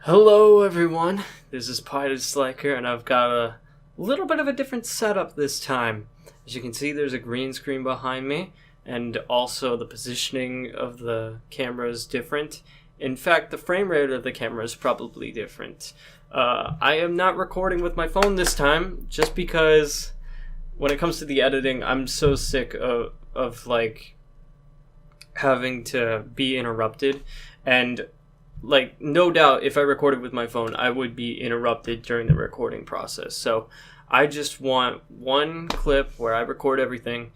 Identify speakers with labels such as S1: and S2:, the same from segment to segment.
S1: Hello everyone, this is Pilot Slacker and I've got a little bit of a different setup this time. As you can see, there's a green screen behind me and also the positioning of the camera is different. In fact, the frame rate of the camera is probably different. I am not recording with my phone this time just because when it comes to the editing, I'm so sick of like having to be interrupted, and no doubt if I recorded with my phone, I would be interrupted during the recording process. So I just want one clip where I record everything,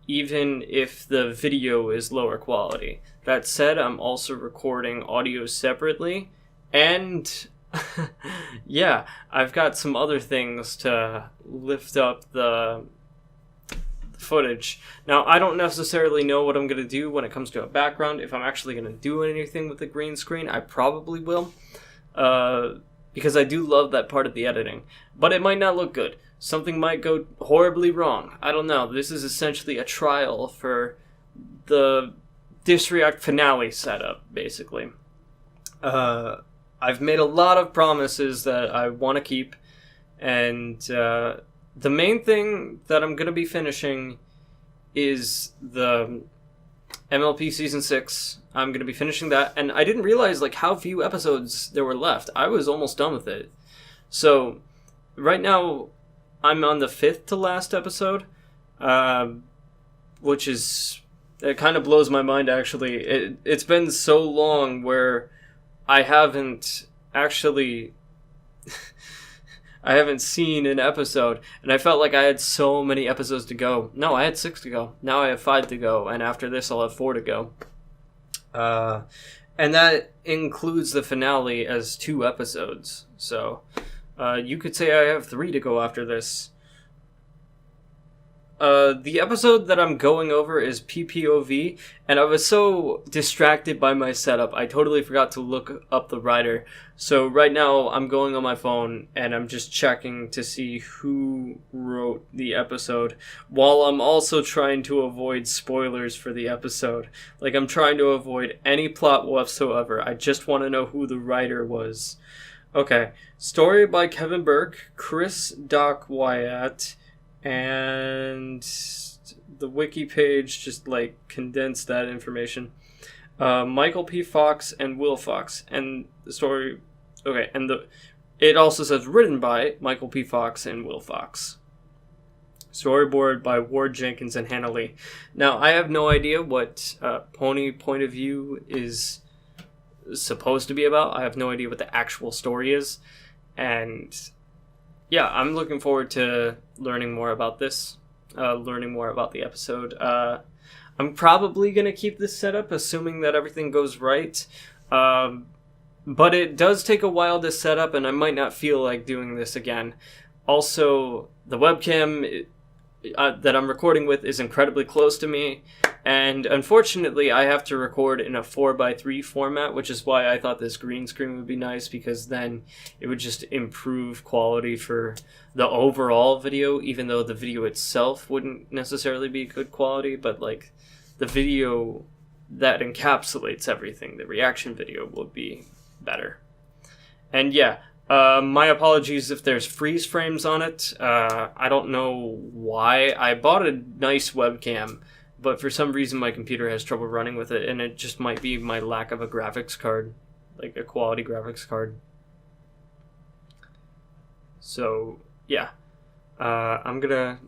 S1: even if the video is lower quality. That said, I'm also recording audio separately, and yeah, I've got some other things to lift up the footage. Now, I don't necessarily know what I'm going to do when it comes to a background. If I'm actually going to do anything with the green screen, I probably will, because I do love that part of the editing. But it might not look good. Something might go horribly wrong. I don't know. This is essentially a trial for the Disreact finale setup, basically. I've made a lot of promises that I want to keep, and the main thing that I'm going to be finishing is the MLP Season 6. I'm going to be finishing that, and I didn't realize how few episodes there were left. I was almost done with it. So, right now, I'm on the 5th to last episode, which is... It kind of blows my mind, actually. It's been so long where I haven't actually... I haven't seen an episode, and I felt like I had so many episodes to go. No, I had 6 to go. Now I have 5 to go, and after this I'll have 4 to go. And that includes the finale as 2 episodes. So, you could say I have 3 to go after this. The episode that I'm going over is P.P.O.V, and I was so distracted by my setup, I totally forgot to look up the writer. So right now, I'm going on my phone, and I'm just checking to see who wrote the episode, while I'm also trying to avoid spoilers for the episode. I'm trying to avoid any plot whatsoever. I just want to know who the writer was. Okay, story by Kevin Burke, Chris Doc Wyatt, and the wiki page just condensed that information. Michael P. Fox and Will Fox, and the story. Okay, and it also says written by Michael P. Fox and Will Fox. Storyboard by Ward Jenkins and Hannah Lee. Now, I have no idea what Pony Point of View is supposed to be about. I have no idea what the actual story is, and yeah, I'm looking forward to learning more about this, learning more about the episode. I'm probably going to keep this setup, assuming that everything goes right. But it does take a while to set up, and I might not feel like doing this again. Also, the webcam that I'm recording with is incredibly close to me, and unfortunately I have to record in a 4:3 format, which is why I thought this green screen would be nice, because then it would just improve quality for the overall video, even though the video itself wouldn't necessarily be good quality, but the video that encapsulates everything, the reaction video, would be better. And yeah, my apologies if there's freeze frames on it. I don't know why. I bought a nice webcam, but for some reason my computer has trouble running with it, and it just might be my lack of a graphics card, a quality graphics card. So, yeah. I'm gonna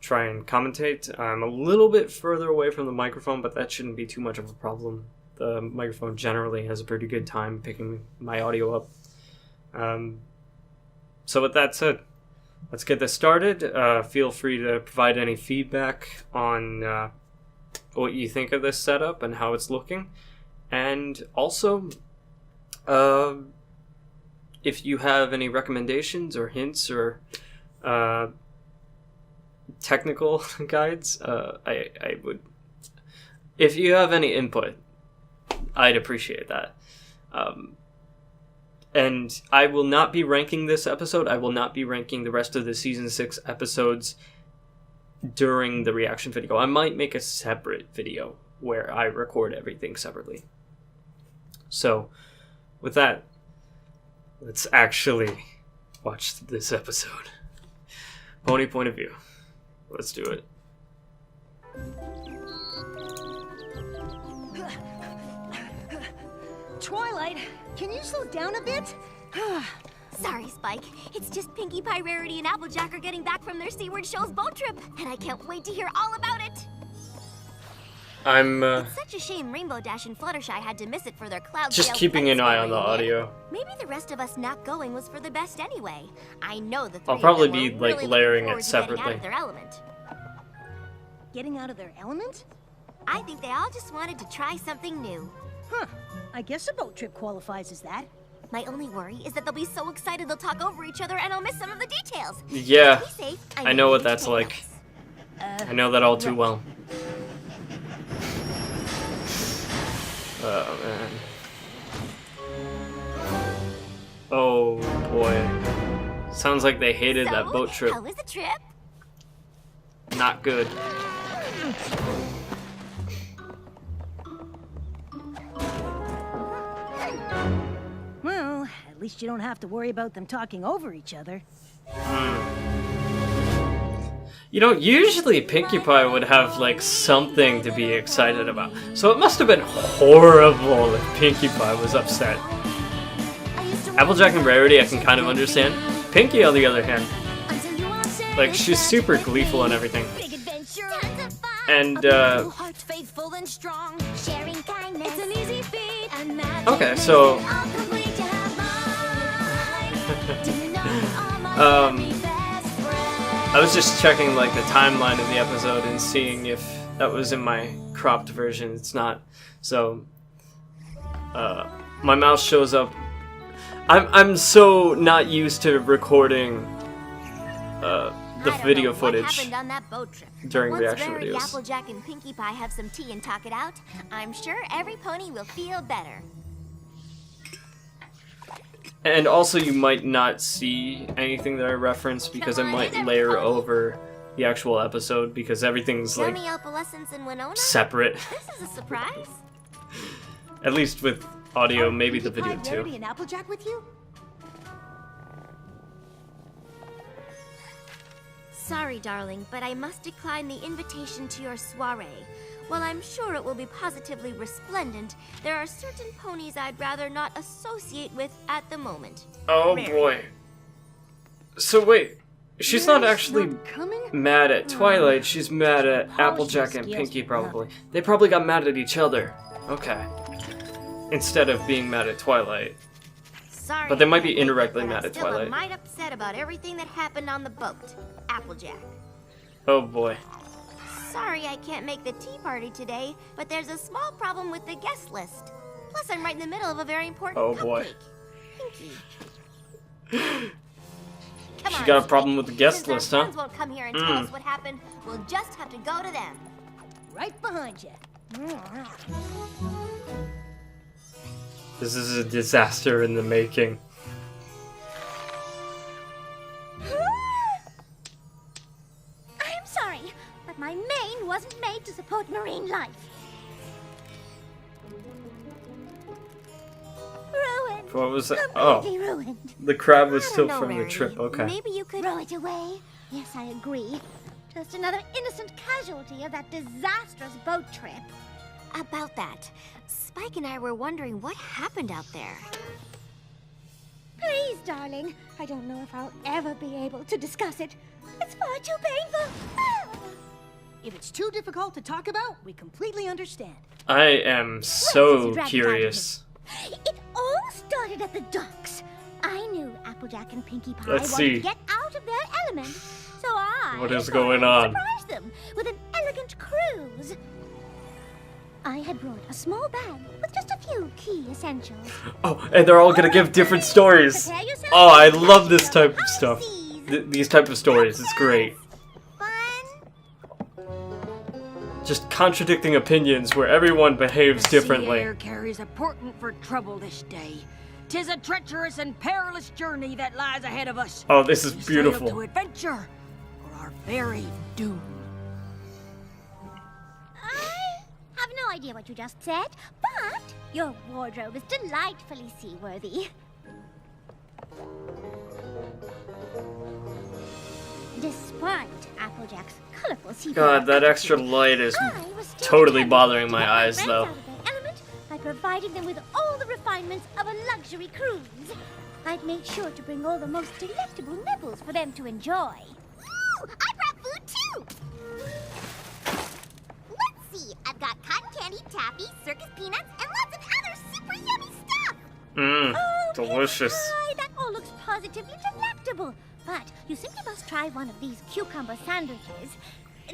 S1: try and commentate. I'm a little bit further away from the microphone, but that shouldn't be too much of a problem. The microphone generally has a pretty good time picking my audio up. So with that said, let's get this started. Feel free to provide any feedback on what you think of this setup and how it's looking. And also, if you have any recommendations or hints or technical guides, I would... If you have any input, I'd appreciate that. And I will not be ranking this episode. I will not be ranking the rest of the Season 6 episodes during the reaction video. I might make a separate video where I record everything separately. So, with that, Let's actually watch this episode. Pony point of view. Let's do it.
S2: Twilight, can you slow down a bit?
S3: Sorry, Spike. It's just Pinkie Pie, Rarity, and Applejack are getting back from their Seaward Shoals boat trip, and I can't wait to hear all about it. It's such a shame Rainbow Dash and Fluttershy had to miss it for their cloud.
S1: Just keeping an eye on the audio.
S3: Maybe the rest of us not going was for the best anyway. I know the three
S1: I'll probably
S3: of them
S1: be
S3: were
S1: like
S3: really
S1: layering
S3: looking
S1: it
S3: forward to
S1: separately.
S3: getting out of their element.
S2: Getting out of their element?
S3: I think they all just wanted to try something new.
S2: Huh. I guess a boat trip qualifies as that.
S3: My only worry is that they'll be so excited they'll talk over each other and I'll miss some of the details.
S1: Yeah,
S3: Just to be safe,
S1: I know what that's like. I know that all too well. Oh man. Oh boy. Sounds like they hated that boat trip.
S3: How was the trip?
S1: Not good.
S2: Well, at least you don't have to worry about them talking over each other.
S1: You know, usually Pinkie Pie would have, like, something to be excited about. So it must have been horrible if Pinkie Pie was upset. Applejack and Rarity I can kind of understand. Pinkie, on the other hand, like, she's super gleeful and everything. And, okay, so... I was just checking like the timeline of the episode and seeing if that was in my cropped version. It's not. So my mouse shows up. I'm so not used to recording the video footage
S3: on that boat trip.
S1: during
S3: Once
S1: reaction
S3: Rarity,
S1: videos.
S3: Applejack, and Pinkie Pie have some tea and talk it out, I'm sure every pony will feel better.
S1: And also you might not see anything that I reference because I might layer over the actual episode because everything's like
S3: Yummy opalescence in Winona?
S1: separate.
S3: This is a surprise.
S1: At least with audio, maybe the video
S2: Pinkie Pie, Rarity,
S1: too.
S2: and Applejack with you?
S3: Sorry, darling, but I must decline the invitation to your soiree. While I'm sure it will be positively resplendent, there are certain ponies I'd rather not associate with at the moment.
S1: Oh
S3: Rarity.
S1: boy. So wait, she's not actually
S2: Not coming?
S1: mad at Twilight, she's mad at Applejack and
S2: skills
S1: Pinkie
S2: for
S1: probably. They probably got mad at each other. Okay. Instead of being mad at Twilight.
S3: Sorry,
S1: But they might
S3: I
S1: be
S3: can't make it,
S1: indirectly
S3: but
S1: mad
S3: I'm
S1: at
S3: still
S1: Twilight.
S3: a mite upset about everything that happened on the boat. Applejack.
S1: Oh boy.
S3: Sorry I can't make the tea party today, but there's a small problem with the guest list. Plus, I'm right in the middle of a very important
S1: Oh,
S3: cupcake.
S1: boy.
S3: Pinkie. Come
S1: She
S3: on,
S1: got a
S3: Spike.
S1: problem with the guest
S3: Since our
S1: list, huh?
S3: friends won't come here and tell us what happened, we'll just have to go to them.
S2: Right behind you.
S1: This is a disaster in the making.
S3: I'm sorry, but my mane wasn't made to support marine life. Ruined.
S1: What was that?
S3: Completely
S1: Oh,
S3: ruined.
S1: the crab was
S3: I
S1: still
S3: don't know,
S1: from the
S3: Rarity.
S1: trip. Okay.
S3: Maybe you could throw it away. Yes, I agree. Just another innocent casualty of that disastrous boat trip. About that, Spike and I were wondering what happened out there.
S4: Please, darling. I don't know if I'll ever be able to discuss it. It's far too painful.
S2: If it's too difficult to talk about, we completely understand.
S1: I am so curious.
S4: It all started at the docks. I knew Applejack and Pinkie Pie
S1: Let's
S4: wanted
S1: see.
S4: to get out of their element, so I
S1: What is
S4: thought
S1: going
S4: I'd
S1: on?
S4: surprise them with an elegant cruise. I had brought a small bag with just a few key essentials.
S1: Oh, and they're all gonna give different stories.
S4: Prepare yourself
S1: Oh, I
S4: for
S1: love this
S4: adventure.
S1: type of stuff.
S4: Seas.
S1: These type of stories. It's great.
S4: Fun.
S1: Just contradicting opinions where everyone behaves
S5: The sea
S1: differently.
S5: air carries a portent for trouble this day. 'Tis a treacherous and perilous journey that lies ahead of us.
S1: Oh, this is
S5: We sail to
S1: beautiful.
S5: adventure or our very doom.
S4: I have no idea what you just said, but your wardrobe is delightfully seaworthy. Applejack's colorful seafood.
S1: God, that extra light is totally bothering my eyes, though.
S4: Out of their element by providing them with all the refinements of a luxury cruise. I've made sure to bring all the most delectable nibbles for them to enjoy.
S3: Ooh, I brought food too! Let's see, I've got cotton candy, taffy, circus peanuts, and lots of other super yummy stuff!
S1: Mmm,
S4: Oh,
S1: delicious.
S4: Pie, that all looks positively delectable. But you simply must try one of these cucumber sandwiches.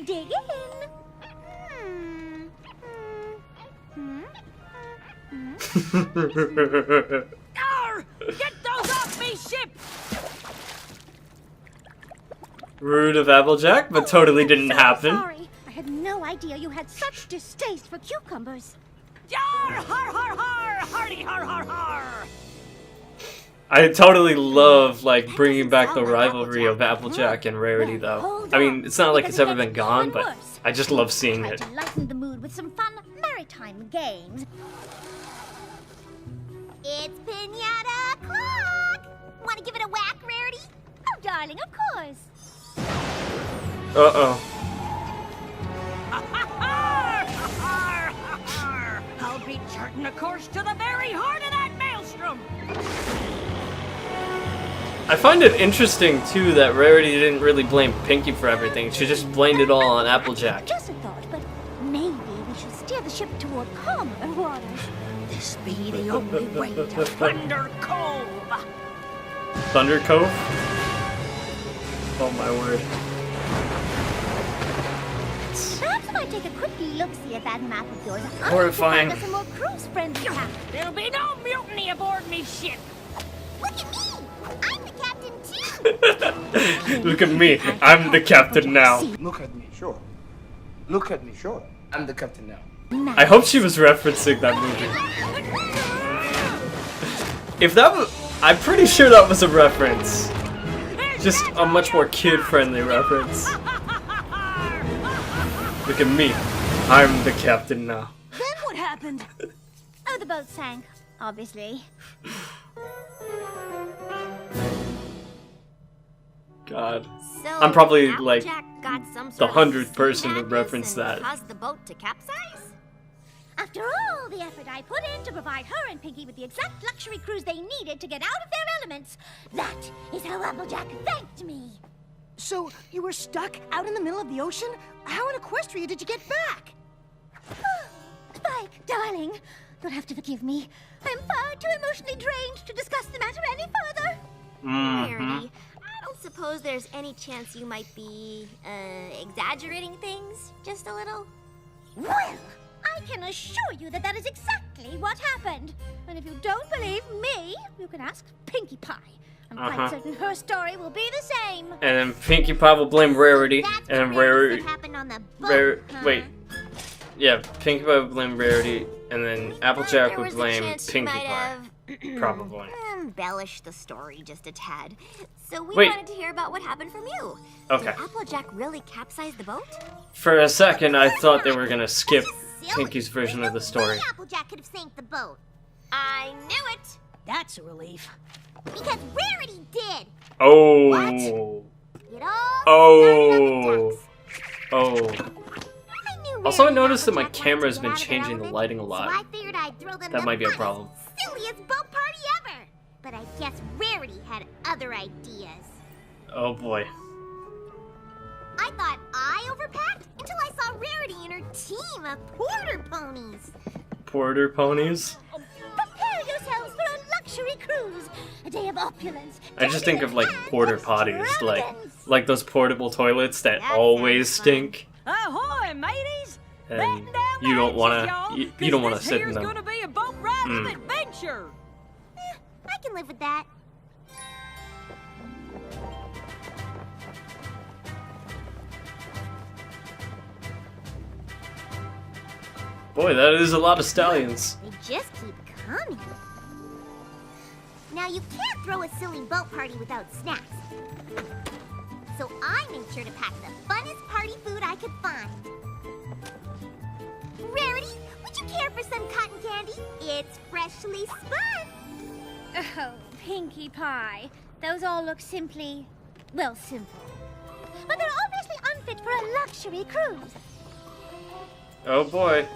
S4: Dig in.
S5: Arr! Get those off me, ship!
S1: Rude of Applejack, but totally didn't happen.
S4: Sorry, I had no idea you had such distaste for cucumbers.
S5: Yar! Har har har! Hardy har har har!
S1: I totally love, like, bringing back the rivalry of Applejack and Rarity, though. I mean, it's not like it's ever been gone, but I just love seeing
S4: Try
S1: it.
S4: to lighten the mood with some fun maritime games.
S3: It's Pinata O'Clock! Want to give it a whack, Rarity?
S4: Oh, darling, of course.
S1: Uh-oh.
S5: I'll be charting a course to the very heart of that maelstrom!
S1: I find it interesting, too, that Rarity didn't really blame Pinky for everything. She just blamed it all on Applejack.
S4: Just a thought, but maybe we should steer the ship toward calmer waters.
S5: This be the only way to Thunder Cove!
S1: Thunder Cove? Oh my word.
S4: Perhaps if I take a quick look-see at that map of yours,
S1: Horrifying.
S4: I can find us a more cruise-friendly path.
S5: There'll be no mutiny aboard me ship!
S3: Look at me! I'm the captain too!
S1: Look at me. I'm the captain now.
S6: Look at me, sure. Look at me, sure. I'm the captain now.
S1: I hope she was referencing that movie. If that was... I'm pretty sure that was a reference. Just a much more kid-friendly reference. Look at me. I'm the captain now.
S2: Then what happened?
S4: Oh, the boat sank, obviously.
S1: God.
S3: So,
S1: I'm probably, like,
S3: Applejack got some
S1: the
S3: sort of
S1: 100th person to
S3: madness
S1: reference
S3: and
S1: that.
S3: caused the boat to capsize?
S4: After all the effort I put in to provide her and Pinky with the exact luxury cruise they needed to get out of their elements, that is how Applejack thanked me.
S2: So, you were stuck out in the middle of the ocean? How in Equestria did you get back?
S4: Spike, darling, you'll have to forgive me. I'm far too emotionally drained to discuss the matter any further.
S3: Rarity, I don't suppose there's any chance you might be, exaggerating things just a little?
S4: Well, I can assure you that that is exactly what happened. And if you don't believe me, you can ask Pinkie Pie. I'm quite certain her story will be the same.
S1: And then Pinkie Pie will blame Rarity.
S3: That's
S1: And
S3: what
S1: Rarity...
S3: happened on the boat, huh?
S1: Wait. Yeah, Pinkie Pie would blame Rarity. And then Applejack
S3: There
S1: would
S3: was a
S1: blame
S3: chance you
S1: Pinkie
S3: might
S1: Pie.
S3: have
S1: Probably.
S3: embellished the story just a tad. So we
S1: Wait.
S3: wanted to hear about what happened from you.
S1: Okay.
S3: Did Applejack really capsize the boat?
S1: For a second, I thought they were gonna skip
S3: Silly.
S1: Pinkie's version of the story.
S3: Applejack could have sank the boat. I knew it!
S2: That's a relief.
S3: Because Rarity did!
S1: Oh.
S3: It all
S1: Oh.
S3: started
S1: Oh.
S3: on the docks. I knew
S1: Also, I
S3: Rarity and
S1: noticed that my
S3: Applejack
S1: camera has
S3: wanted to
S1: been
S3: get out of
S1: changing
S3: their
S1: the lighting a
S3: element,
S1: lot.
S3: So I figured I'd throw them
S1: That
S3: the
S1: might be a
S3: funnest,
S1: problem.
S3: silliest boat party ever! But I guess Rarity had other ideas.
S1: Oh boy.
S3: I thought I overpacked until I saw Rarity and her team of porter ponies.
S1: Porter ponies?
S4: Prepare yourselves for a luxury cruise. A day of opulence.
S1: I just think of like porter potties, like those portable toilets that
S3: That
S1: always
S3: sounds fun.
S1: stink,
S5: Ahoy, mateys!
S1: and
S5: Batten down the
S1: you don't
S5: hatches,
S1: wanna
S5: y'all,
S1: you don't wanna
S5: 'cause
S1: sit in
S5: this
S1: them.
S5: here's gonna be a boat ride of adventure!
S3: I can live with that.
S1: Boy, that is a lot of stallions.
S3: They just keep coming. Now, you can't throw a silly boat party without snacks. So I made sure to pack the funnest party food I could find. Rarity, would you care for some cotton candy? It's freshly spun.
S4: Oh, Pinkie Pie. Those all look simply, well, simple. But they're obviously unfit for a luxury cruise.
S1: Oh boy.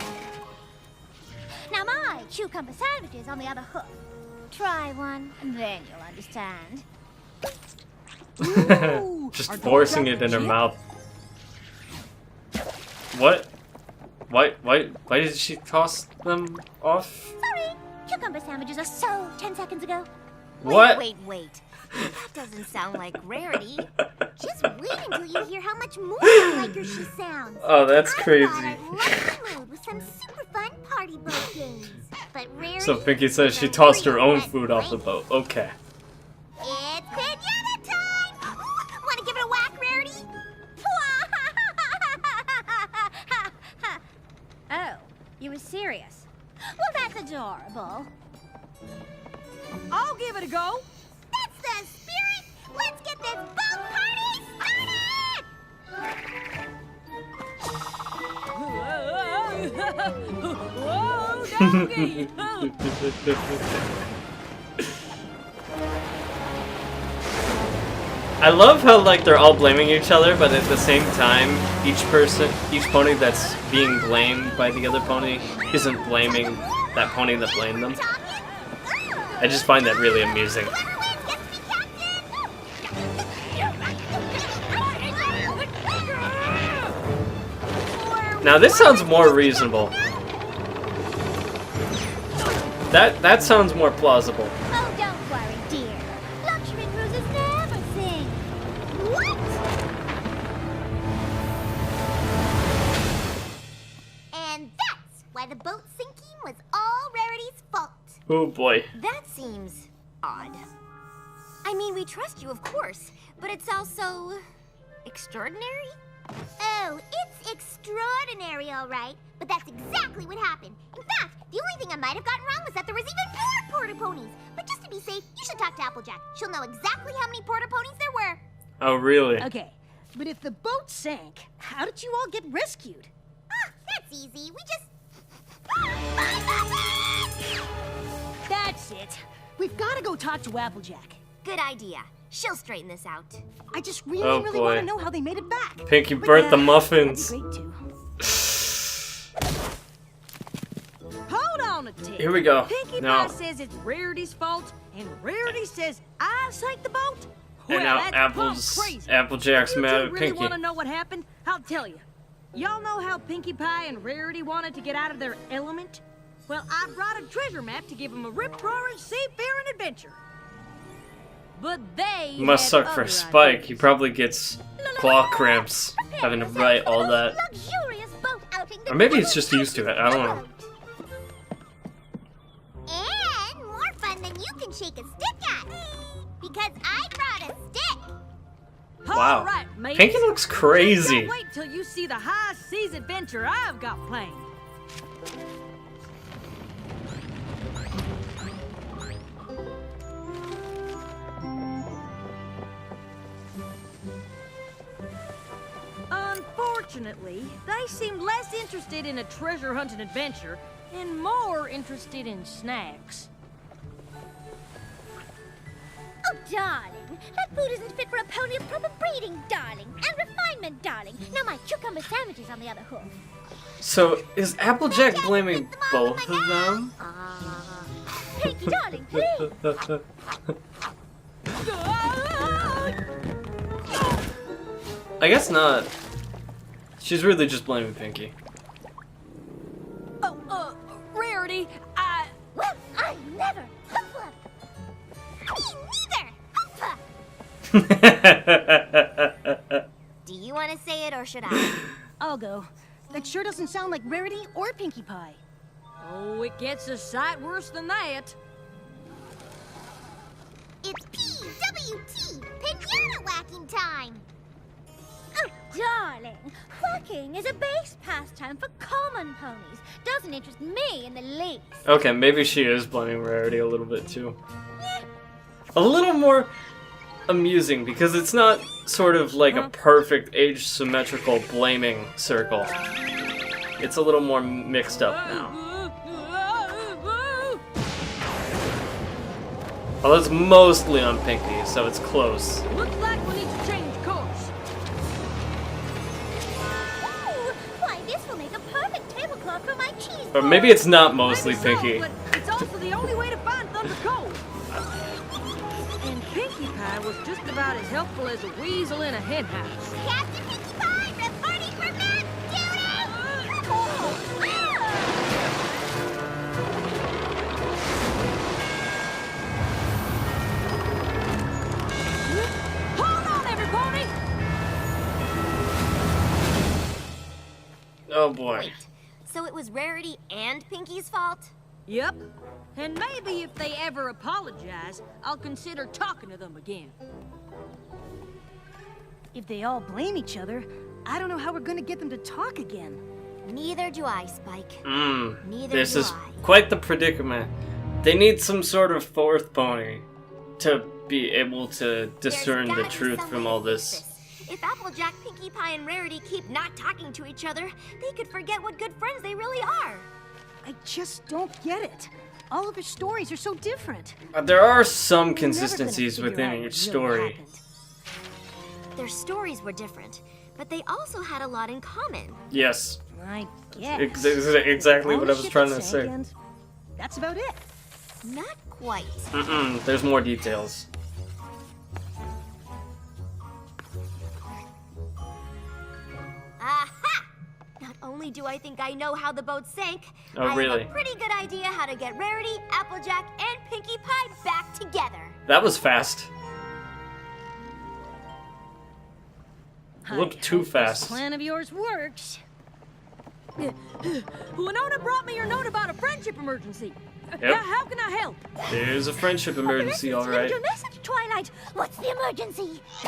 S4: Now my cucumber sandwich is on the other hoof. Try one, and then you'll understand.
S1: Just forcing it in her mouth. What? Why did she toss them off?
S4: Sorry, cucumber sandwiches are so 10 seconds ago.
S1: What?
S3: Wait. That doesn't sound like Rarity.
S4: Just wait until you hear how much more like her she sounds.
S1: Oh, that's
S4: I
S1: crazy.
S4: thought I'd lighten the mood with some super fun party boat games. But Rarity
S1: So Pinky says she
S4: is a
S1: tossed her
S4: real
S1: own
S4: wet
S1: food off the
S4: blanket.
S1: boat. Okay.
S4: It's pinata time! Want to give it a whack, Rarity? Oh, you were serious? Well, that's adorable.
S5: I'll give it a go.
S4: That's the spirit! Let's get this boat party started!
S5: Whoa, doggy!
S1: I love how like they're all blaming each other, but at the same time, each pony that's being blamed by the other pony isn't blaming that pony that blamed them. I just find that really amusing. Now this sounds more reasonable. That sounds more plausible.
S4: Oh, don't worry, dear. Luxury cruises never sing. What? And that's why the boat sinking was all Rarity's fault.
S1: Oh boy.
S3: That seems odd. I mean, we trust you, of course, but it's also extraordinary?
S4: Oh, it's extraordinary, all right. But that's exactly what happened. In fact, the only thing I might have gotten wrong was that there was even more porta ponies. But just to be safe, you should talk to Applejack. She'll know exactly how many porta ponies there were.
S1: Oh really?
S2: Okay, but if the boat sank, how did you all get rescued?
S4: Ah, that's easy. We just...
S2: That's it. We've got to go talk to Applejack.
S3: Good idea. She'll straighten this out.
S2: I just really,
S1: Oh,
S2: really want
S1: boy.
S2: to know how they made it back.
S1: Pinky
S2: But,
S1: burnt the
S2: that'd
S1: muffins.
S2: be great too. Hold on a tick.
S1: Here we go.
S5: Pinkie
S1: Now,
S5: Pie says it's Rarity's fault, and Rarity says I sank the boat.
S1: and now
S5: that's plumb crazy.
S1: Applejack's
S5: You
S1: mad
S5: two
S1: at
S5: really
S1: Pinky.
S5: want to know what happened? I'll tell you. Y'all know how Pinkie Pie and Rarity wanted to get out of their element? Well, I brought a treasure map to give them a rip-roaring seafaring adventure. But they
S1: Must
S5: had
S1: suck for
S5: other
S1: Spike.
S5: ideas.
S1: He probably gets claw cramps having to write all that.
S4: Luxurious boat outing that
S1: Or maybe
S4: no
S1: it's
S4: one
S1: just
S4: else
S1: used to
S4: has
S1: it. I don't know.
S4: boat. And more fun than you can shake a stick at. Because I brought a stick.
S1: Wow.
S5: All right, mates.
S1: Pinky looks crazy.
S5: Just wait till you see the high seas adventure I've got planned. Unfortunately, they seemed less interested in a treasure hunting adventure and more interested in snacks.
S4: Oh, darling, that food isn't fit for a pony of proper breeding, darling, and refinement, darling. Now my cucumber sandwich is on the other hoof.
S1: So is Applejack blaming both of them?
S4: Pinky, darling, please.
S1: I guess not. She's really just blaming Pinky.
S5: Oh, Rarity,
S4: Well, I never. Hoopla. Me neither. Hoopla.
S3: Do you want to say it or should I?
S2: I'll go. That sure doesn't sound like Rarity or Pinkie Pie.
S5: oh, it gets a sight worse than that.
S4: It's PWT, pinata whacking time. Oh, darling, whacking is a base pastime for common ponies. Doesn't interest me in the least.
S1: Okay, maybe she is blaming Rarity a little bit too. A little more amusing because it's not sort of like a perfect age symmetrical blaming circle. It's a little more mixed up now. Well, it's mostly on Pinky, so it's close.
S5: Looks like we need to change course.
S1: Or maybe it's not mostly
S5: Maybe so,
S1: Pinky.
S5: but it's also the only way to find Thunder Cove. And Pinkie Pie was just about as helpful as a weasel in a hen house.
S4: Captain Pinkie Pie reporting for map
S5: Hold on, everybody!
S1: Oh boy.
S3: Wait, so it was Rarity and Pinky's fault?
S5: Yep. And maybe if they ever apologize, I'll consider talking to them again.
S2: If they all blame each other, I don't know how we're gonna get them to talk again.
S3: Neither do I, Spike. Neither
S1: This
S3: do
S1: is
S3: I.
S1: quite the predicament. They need some sort of fourth pony to be able to discern
S3: There's
S1: the
S3: gotta be
S1: truth
S3: some
S1: from
S3: way
S1: all
S3: to fix
S1: this.
S3: If Applejack, Pinkie Pie, and Rarity keep not talking to each other, they could forget what good friends they really are.
S2: I just don't get it. All of their stories are so different.
S1: There are some
S2: We're never gonna
S1: consistencies
S2: figure
S1: within
S2: out
S1: each
S2: what
S1: story.
S2: really happened.
S3: Their stories were different, but they also had a lot in common.
S1: Yes,
S2: I guess.
S1: exactly
S2: All
S1: what
S2: the
S1: I was
S2: shit
S1: trying
S2: that
S1: to
S2: sank
S1: say.
S2: and That's about it.
S3: Not quite.
S1: There's more details.
S3: Aha! Not only do I think I know how the boat sank,
S1: Oh,
S3: I
S1: really?
S3: have a pretty good idea how to get Rarity, Applejack, and Pinkie Pie back together.
S1: That was fast. A little
S2: I
S1: too
S2: hope
S1: fast.
S2: This plan of yours works.
S5: Winona brought me your note about a friendship emergency.
S1: Yep.
S5: How can I help?
S1: There's a friendship emergency, alright.
S4: Your message, Twilight. What's the emergency? It's a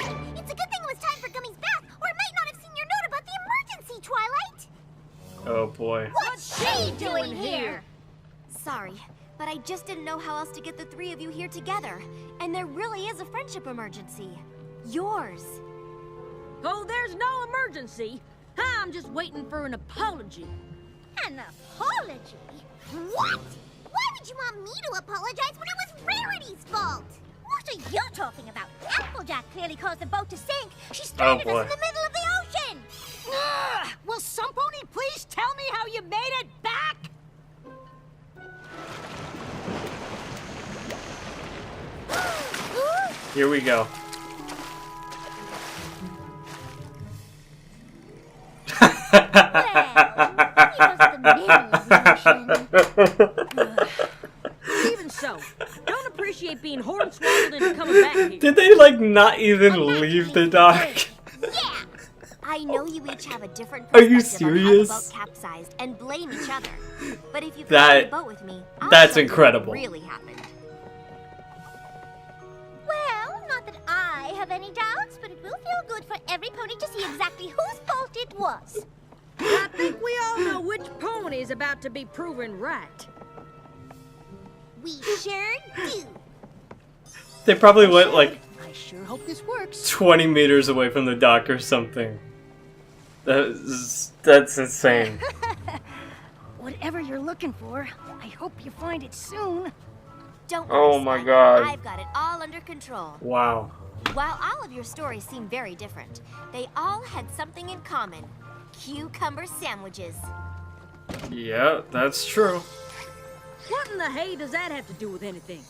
S4: good thing it was time for Gummy's bath, or I might not have seen your note about the emergency, Twilight.
S1: Oh boy.
S4: What's she doing here?
S3: Sorry, but I just didn't know how else to get the three of you here together. And there really is a friendship emergency. Yours.
S5: Oh, there's no emergency. I'm just waiting for an apology.
S4: An apology? What? Why would you want me to apologize when it was Rarity's fault? What are you talking about? Applejack clearly caused the boat to sink. She stranded
S1: boy.
S4: us in the middle of the ocean.
S2: Ugh! Will some pony please tell me how you made it back?
S1: Here we go.
S5: Even so, don't appreciate being hornswoggled into coming back here.
S1: Did they like not even leave the dock?
S4: Yeah.
S3: I know you each have a different
S1: Are you
S3: perspective on
S1: serious?
S3: how the boat capsized and blame each other. But if you come
S1: That-
S3: on the boat with me, I'll
S1: that's
S3: tell you
S1: incredible.
S3: what really happened.
S4: Well, not that I have any doubts, but it will feel good for every pony to see exactly whose fault it was.
S5: I think we all know which pony is about to be proven right.
S4: We sure do.
S1: They probably went like
S2: I sure hope this works.
S1: 20 meters away from the dock or something. That's insane.
S2: Whatever you're looking for, I hope you find it soon.
S3: Don't worry,
S1: Oh my
S3: Spike.
S1: God.
S3: I've got it all under control.
S1: Wow.
S3: While all of your stories seem very different, they all had something in common. Cucumber sandwiches.
S1: Yeah, that's true.
S5: What in the hay does that have to do with anything?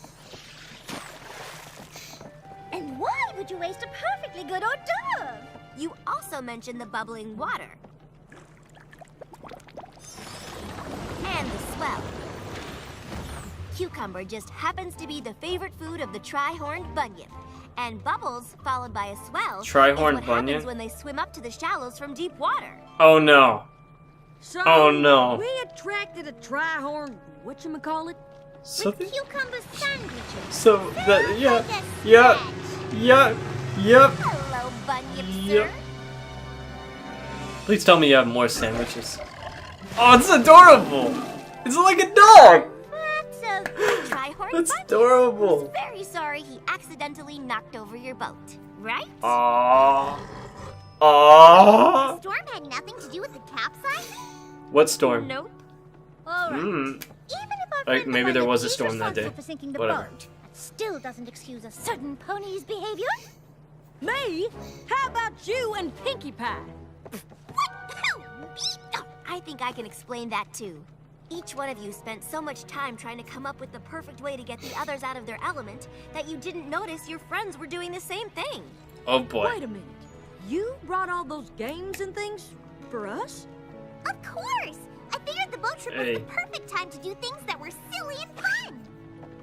S4: And why would you waste a perfectly good hors d'oeuvre?
S3: You also mentioned the bubbling water. And the swell. Cucumber just happens to be the favorite food of the tri-horned bunyip. And bubbles, followed by a swell,
S1: Tri-horned
S3: is what
S1: bunyip?
S3: happens when they swim up to the shallows from deep water.
S1: Oh no.
S5: So,
S1: Oh, no.
S5: we attracted a tri-horn, whatchamacallit?
S1: Something?
S4: Cucumber sandwiches.
S1: So that yeah,
S4: Like a
S1: yeah,
S4: snack.
S1: yep.
S4: Hello, bunyip,
S1: Yep.
S4: sir.
S1: Please tell me you have more sandwiches. Oh, it's adorable. It's like a dog.
S4: That's a
S3: Tri-horned
S1: That's
S3: bunyip
S1: adorable.
S3: is very sorry he accidentally knocked over your boat, right?
S1: Aww. Aww.
S4: storm had nothing to do with the capsizing?
S1: What storm?
S3: Nope.
S4: All right.
S1: Hmm.
S4: Even if our
S1: Like,
S4: friend
S1: maybe there
S4: Wyatt
S1: was a
S4: is
S1: storm that day.
S4: responsible for sinking the
S1: Whatever.
S4: boat, that still doesn't excuse a certain pony's behavior.
S5: Me? How about you and Pinkie Pie?
S4: What? Who? Me? Oh,
S3: I think I can explain that too. Each one of you spent so much time trying to come up with the perfect way to get the others out of their element that you didn't notice your friends were doing the same thing.
S1: Oh boy.
S5: Wait a minute. You brought all those games and things for us?
S4: Of course! I figured the boat trip
S1: Hey.
S4: was the perfect time to do things that were silly and fun.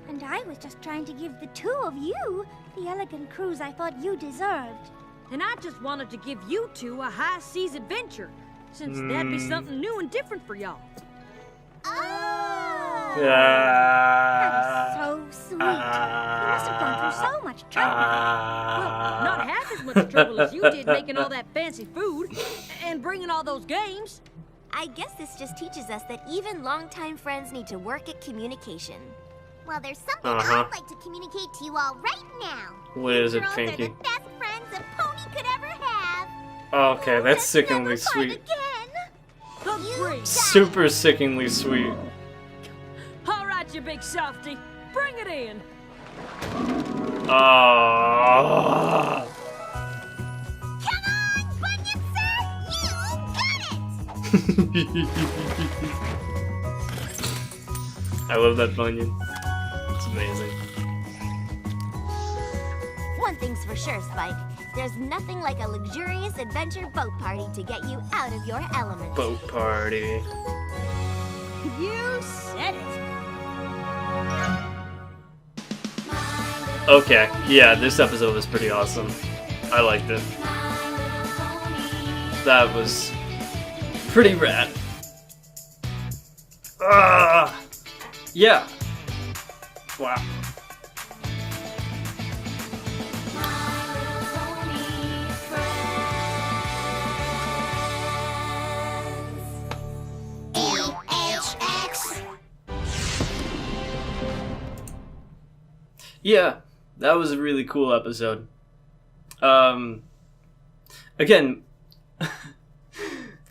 S7: And I was just trying to give the two of you the elegant cruise I thought you deserved.
S5: And I just wanted to give you two a high seas adventure, since that'd be something new and different for y'all.
S4: Oh!
S7: That was so sweet. You must have gone through so much trouble.
S5: Well, not half as much trouble as you did making all that fancy food and bringing all those games.
S3: I guess this just teaches us that even longtime friends need to work at communication.
S4: Well, there's something I'd like to communicate to you all right now.
S1: What is it,
S4: Girls
S1: Pinky?
S4: are the best friends a pony could ever have.
S1: Okay, that's
S4: Let's
S1: sickeningly
S4: never part
S1: sweet.
S4: Again.
S5: Agree.
S1: Super sickeningly sweet.
S5: All right, you big softy. Bring it in.
S1: Ah.
S4: Come on, Bunyan sir! You got it!
S1: I love that bunion. It's amazing.
S3: One thing's for sure, Spike. There's nothing like a luxurious adventure boat party to get you out of your element.
S1: Boat party.
S5: You said it.
S1: Okay, yeah, this episode was pretty awesome. I liked it. That was pretty rad. Yeah. Wow. Yeah, that was a really cool episode. Again,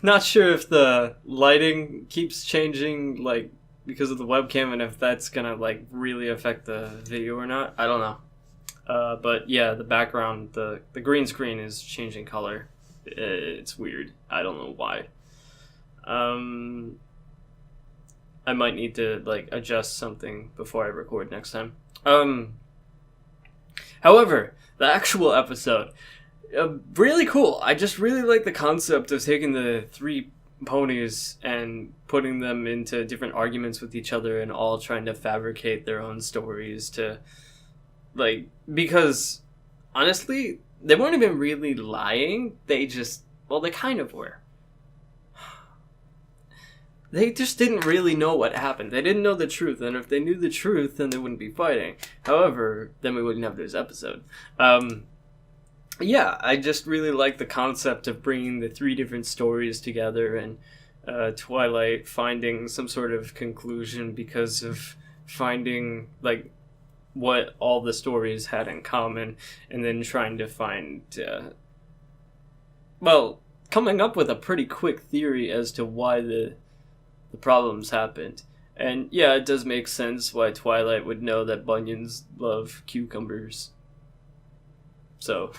S1: not sure if the lighting keeps changing, like, because of the webcam, and if that's gonna, like, really affect the video or not. I don't know. But yeah, the background, the green screen is changing color. It's weird. I don't know why. I might need to, like, adjust something before I record next time. However, the actual episode, really cool. I just really like the concept of taking the three ponies and putting them into different arguments with each other and all trying to fabricate their own stories to, like, because honestly, they weren't even really lying. They just, well, they kind of were. They just didn't really know what happened. They didn't know the truth, and if they knew the truth, then they wouldn't be fighting. However, then we wouldn't have this episode. Yeah, I just really like the concept of bringing the three different stories together and Twilight finding some sort of conclusion because of finding, like, what all the stories had in common, and then trying to find, coming up with a pretty quick theory as to why the problems happened. And yeah, it does make sense why Twilight would know that bunions love cucumbers. So,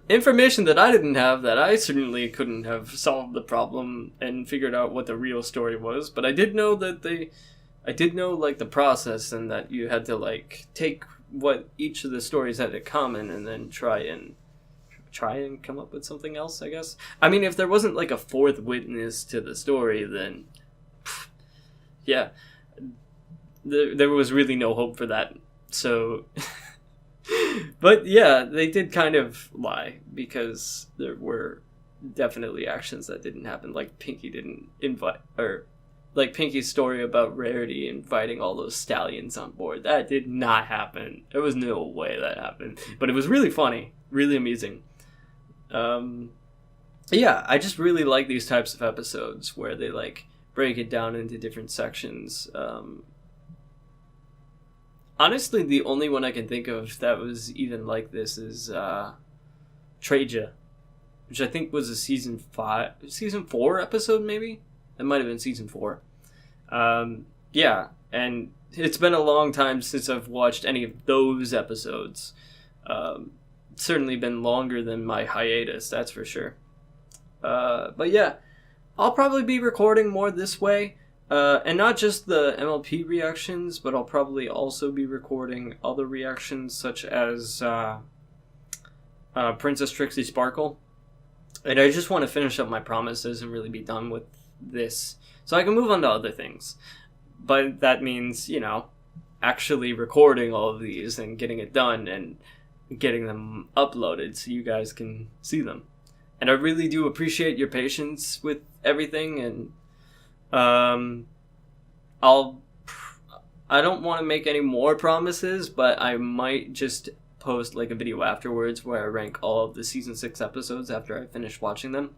S1: information that I didn't have, that I certainly couldn't have solved the problem and figured out what the real story was, but I did know that like, the process, and that you had to, like, take what each of the stories had in common and then try and come up with something else, I guess. I mean, if there wasn't, like, a fourth witness to the story, then yeah, there was really no hope for that. So but yeah, they did kind of lie, because there were definitely actions that didn't happen, like Pinky didn't invite, or like Pinky's story about Rarity inviting all those stallions on board. That did not happen. There was no way that happened. But it was really funny, really amusing. Yeah, I just really like these types of episodes where they, like, break it down into different sections. Honestly, the only one I can think of that was even like this is Traja, which I think was a season 4 episode, maybe? That might have been season 4. Yeah, and it's been a long time since I've watched any of those episodes. It's certainly been longer than my hiatus, that's for sure. But yeah, I'll probably be recording more this way. And not just the MLP reactions, but I'll probably also be recording other reactions such as Princess Trixie Sparkle. And I just want to finish up my promises and really be done with this so I can move on to other things. But that means, you know, actually recording all of these and getting it done and getting them uploaded so you guys can see them. And I really do appreciate your patience with everything, and I don't want to make any more promises, but I might just post like a video afterwards where I rank all of the season 6 episodes after I finish watching them.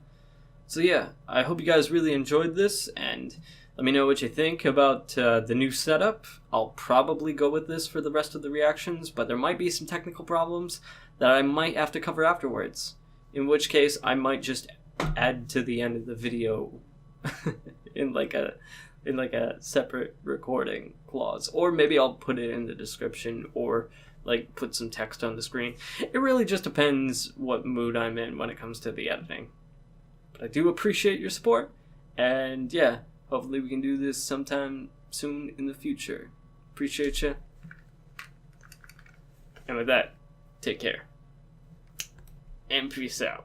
S1: So yeah, I hope you guys really enjoyed this, and let me know what you think about the new setup. I'll probably go with this for the rest of the reactions, but there might be some technical problems that I might have to cover afterwards. In which case, I might just add to the end of the video in like a separate recording clause, or maybe I'll put it in the description, or like put some text on the screen. It really just depends what mood I'm in when it comes to the editing. But I do appreciate your support, and yeah, hopefully we can do this sometime soon in the future. Appreciate you. And with that, take care. And peace out.